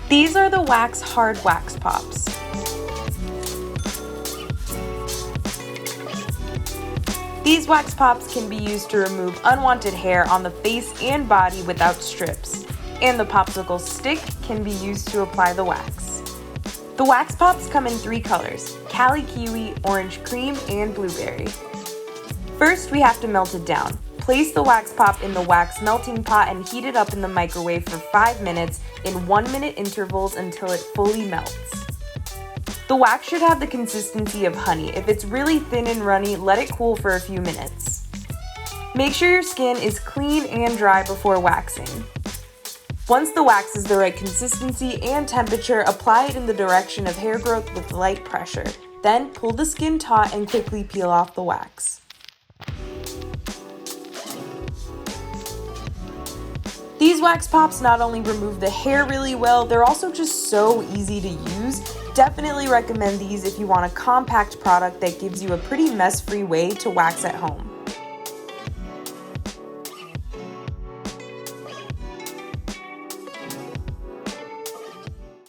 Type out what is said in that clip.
These are the Wakse Hard Wax Pops. These wax pops can be used to remove unwanted hair on the face and body without strips, and the popsicle stick can be used to apply the wax. The wax pops come in 3 colors: Cali Kiwi, Orange Cream, and Blueberry. First, we have to melt it down. Place the wax pop in the wax melting pot and heat it up in the microwave for 5 minutes in 1-minute intervals until it fully melts. The wax should have the consistency of honey. If it's really thin and runny, let it cool for a few minutes. Make sure your skin is clean and dry before waxing. Once the wax is the right consistency and temperature, apply it in the direction of hair growth with light pressure. Then pull the skin taut and quickly peel off the wax. These wax pops not only remove the hair really well, they're also just so easy to use. Definitely recommend these if you want a compact product that gives you a pretty mess-free way to wax at home.